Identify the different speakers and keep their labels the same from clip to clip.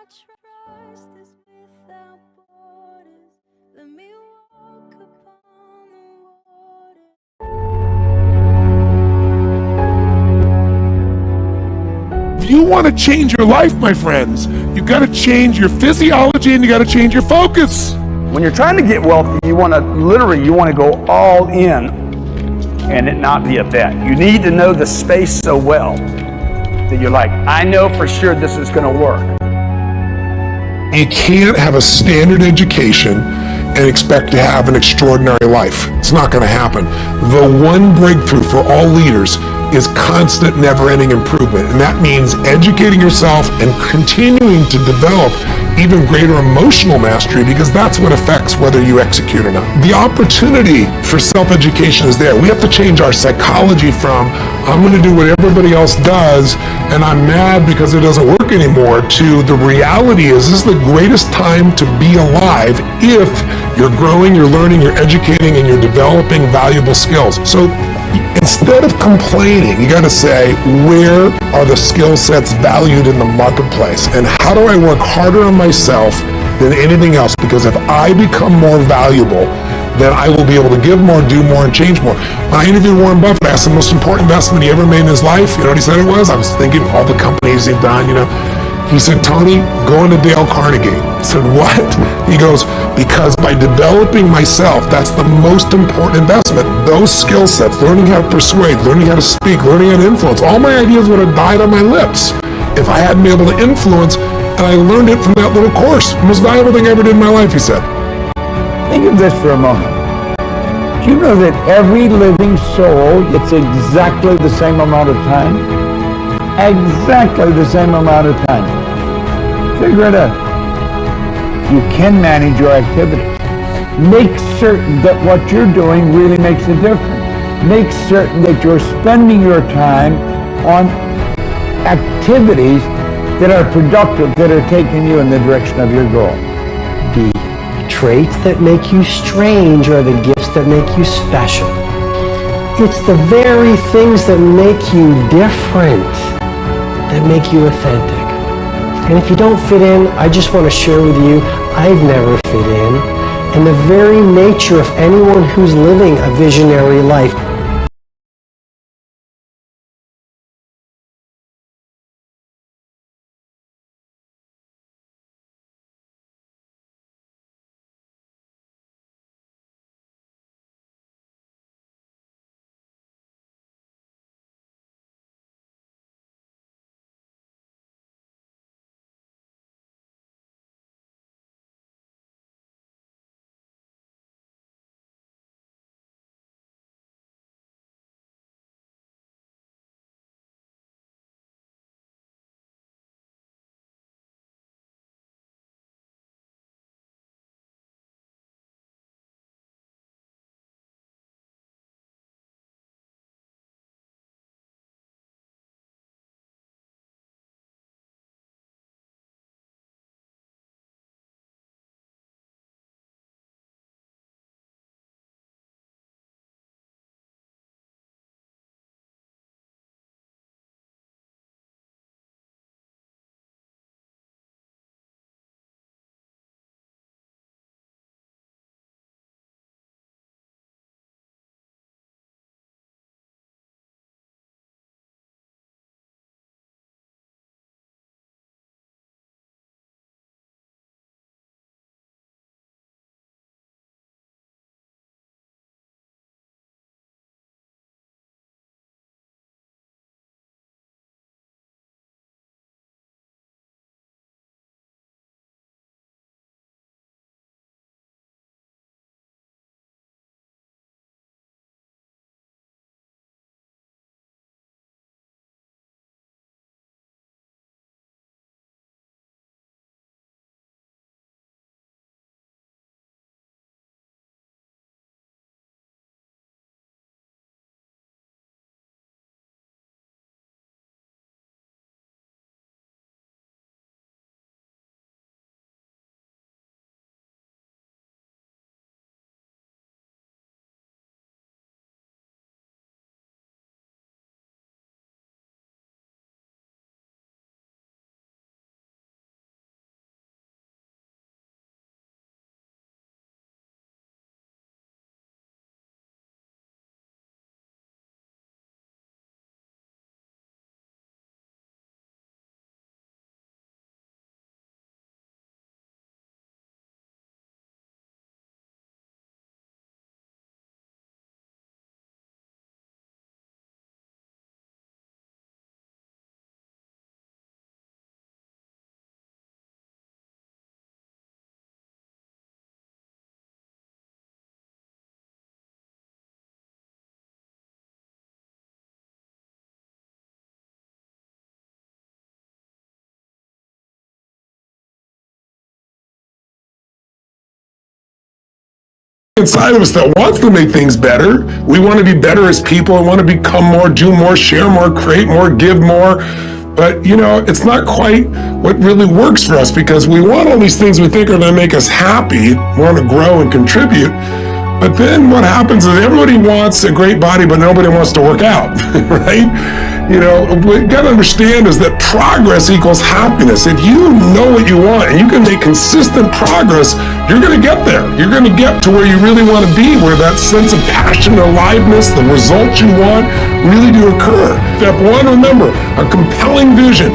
Speaker 1: trust is without borders. Let me walk upon the water.
Speaker 2: If you want to change your life, my friends, you got to change your physiology and you got to change your focus.
Speaker 3: When you're trying to get wealthy, you want to go all in and it not be a bet. You need to know the space so well that you're like, I know for sure this is going to work.
Speaker 2: You can't have a standard education and expect to have an extraordinary life. It's not going to happen. The one breakthrough for all leaders is constant, never-ending improvement. And that means educating yourself and continuing to develop even greater emotional mastery, because that's what affects whether you execute or not. The opportunity for self-education is there. We have to change our psychology from, I'm going to do what everybody else does and I'm mad because it doesn't work anymore, to the reality is this is the greatest time to be alive if you're growing, you're learning, you're educating, and you're developing valuable skills. So instead of complaining, you got to say, where are the skill sets valued in the marketplace? And how do I work harder on myself than anything else? Because if I become more valuable, then I will be able to give more, do more, and change more. When I interviewed Warren Buffett, I asked the most important investment he ever made in his life. You know what he said it was? I was thinking all the companies he'd done, He said, Tony, going to Dale Carnegie. I said, what? He goes, because by developing myself, that's the most important investment. Those skill sets, learning how to persuade, learning how to speak, learning how to influence, all my ideas would have died on my lips if I hadn't been able to influence, and I learned it from that little course. The most valuable thing I ever did in my life, he said.
Speaker 3: Think of this for a moment. Do you know that every living soul gets exactly the same amount of time? Exactly the same amount of time. Figure it out. You can manage your activities. Make certain that what you're doing really makes a difference. Make certain that you're spending your time on activities that are productive, that are taking you in the direction of your goal.
Speaker 4: The traits that make you strange are the gifts that make you special. It's the very things that make you different that make you authentic. And if you don't fit in, I just want to share with you, I've never fit in. And the very nature of anyone who's living a visionary life
Speaker 2: inside of us that wants to make things better. We want to be better as people. We want to become more, do more, share more, create more, give more. But, it's not quite what really works for us, because we want all these things we think are going to make us happy, want to grow and contribute. But then what happens is everybody wants a great body, but nobody wants to work out, right? What you got to understand is that progress equals happiness. If you know what you want and you can make consistent progress, you're going to get there. You're going to get to where you really want to be, where that sense of passion, aliveness, the results you want really do occur. Step one, remember, a compelling vision.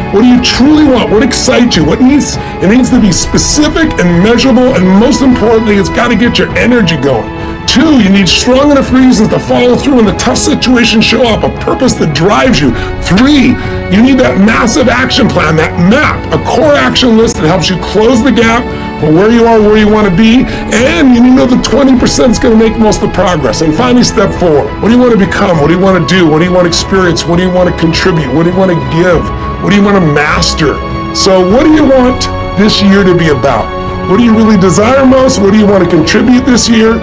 Speaker 2: What do you truly want? What excites you? It needs to be specific and measurable, and most importantly, it's got to get your energy going. 2, you need strong enough reasons to follow through when the tough situations show up, a purpose that drives you. 3, you need that massive action plan, that map, a core action list that helps you close the gap for where you are, where you want to be, and you know the 20% is going to make most of the progress. And finally, step 4, what do you want to become? What do you want to do? What do you want to experience? What do you want to contribute? What do you want to give? What do you want to master? So what do you want this year to be about? What do you really desire most? What do you want to contribute this year?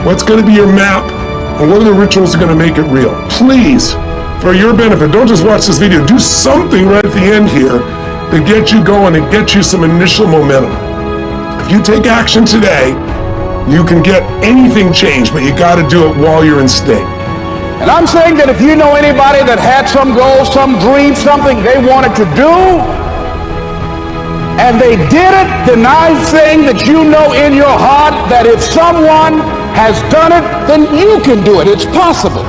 Speaker 2: What's going to be your map? And what are the rituals that are going to make it real? Please, for your benefit, don't just watch this video. Do something right at the end here to get you going and get you some initial momentum. If you take action today, you can get anything changed, but you got to do it while you're in state.
Speaker 5: And I'm saying that if you know anybody that had some goal, some dream, something they wanted to do, and they did it, then I'm saying that you know in your heart that if someone has done it, then you can do it. It's possible.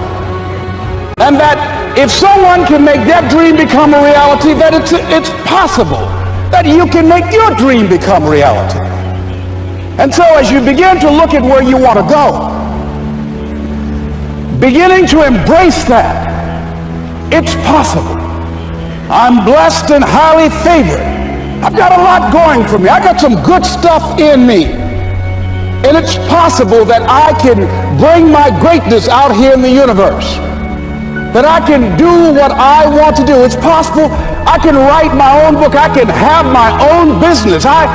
Speaker 5: And that if someone can make that dream become a reality, that it's possible that you can make your dream become reality. And so as you begin to look at where you want to go, beginning to embrace that, it's possible. I'm blessed and highly favored. I've got a lot going for me. I got some good stuff in me. And it's possible that I can bring my greatness out here in the universe. That I can do what I want to do. It's possible I can write my own book. I can have my own business. I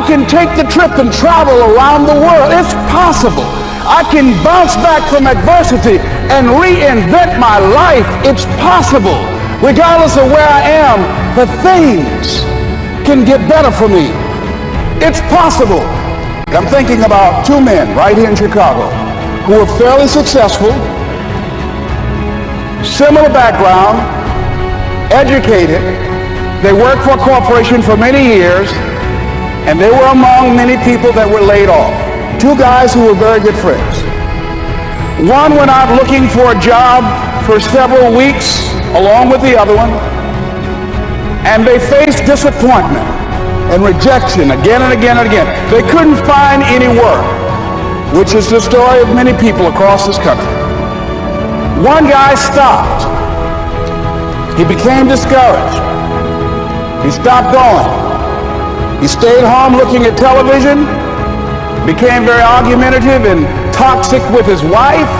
Speaker 5: can take the trip and travel around the world. It's possible. I can bounce back from adversity and reinvent my life. It's possible. Regardless of where I am, the things can get better for me. It's possible. I'm thinking about 2 men right here in Chicago who are fairly successful, similar background, educated. They worked for a corporation for many years, and they were among many people that were laid off. 2 guys who were very good friends. One went out looking for a job for several weeks along with the other one, and they faced disappointment and rejection again and again and again. They couldn't find any work, which is the story of many people across this country. One guy stopped. He became discouraged. He stopped going. He stayed home looking at television, became very argumentative and toxic with his wife,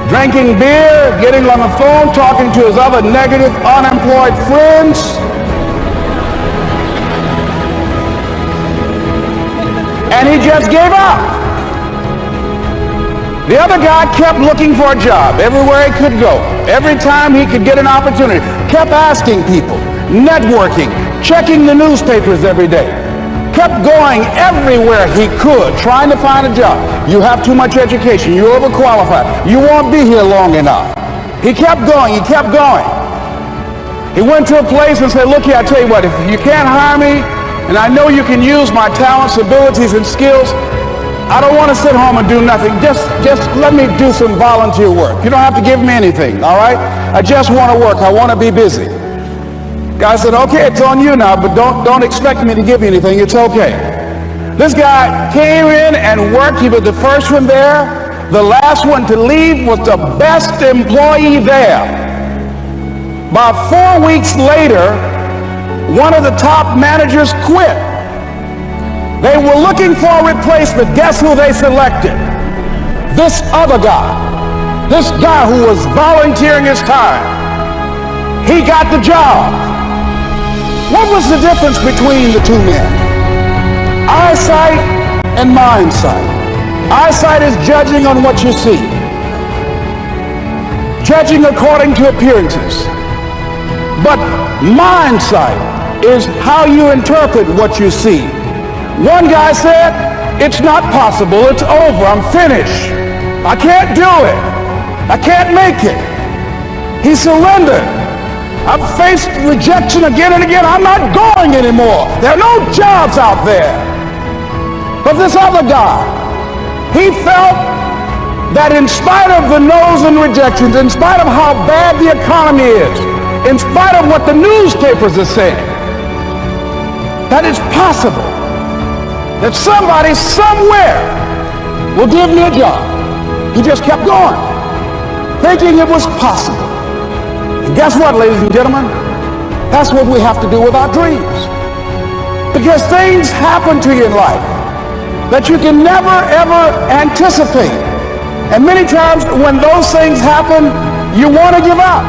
Speaker 5: drinking beer, getting on the phone, talking to his other negative, unemployed friends. And he just gave up. The other guy kept looking for a job everywhere he could go. Every time he could get an opportunity, kept asking people, networking, checking the newspapers every day. Kept going everywhere he could, trying to find a job. You have too much education. You're overqualified. You won't be here long enough. He kept going. He kept going. He went to a place and said, look here, I tell you what, if you can't hire me, and I know you can use my talents, abilities, and skills, I don't want to sit home and do nothing. Just let me do some volunteer work. You don't have to give me anything, all right? I just want to work. I want to be busy. Guy said, okay, it's on you now, but don't expect me to give you anything. It's okay. This guy came in and worked. He was the first one there. The last one to leave was the best employee there. About 4 weeks later, one of the top managers quit. They were looking for a replacement. Guess who they selected? This other guy. This guy who was volunteering his time. He got the job. What was the difference between the 2 men? Eyesight and mindsight. Eyesight is judging on what you see, judging according to appearances. But mind sight is how you interpret what you see. One guy said, "It's not possible, it's over, I'm finished. I can't do it. I can't make it." He surrendered. I've faced rejection again and again. I'm not going anymore. There are no jobs out there. But this other guy, he felt that in spite of the no's and rejections, in spite of how bad the economy is, in spite of what the newspapers are saying, that it's possible that somebody somewhere will give me a job. He just kept going, thinking it was possible. And guess what, ladies and gentlemen? That's what we have to do with our dreams. Because things happen to you in life that you can never, ever anticipate. And many times when those things happen, you want to give up.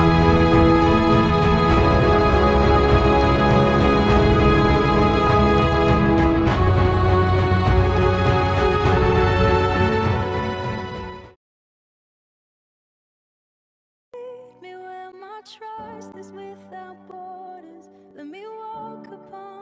Speaker 1: Me where my trust is without borders. Let me walk upon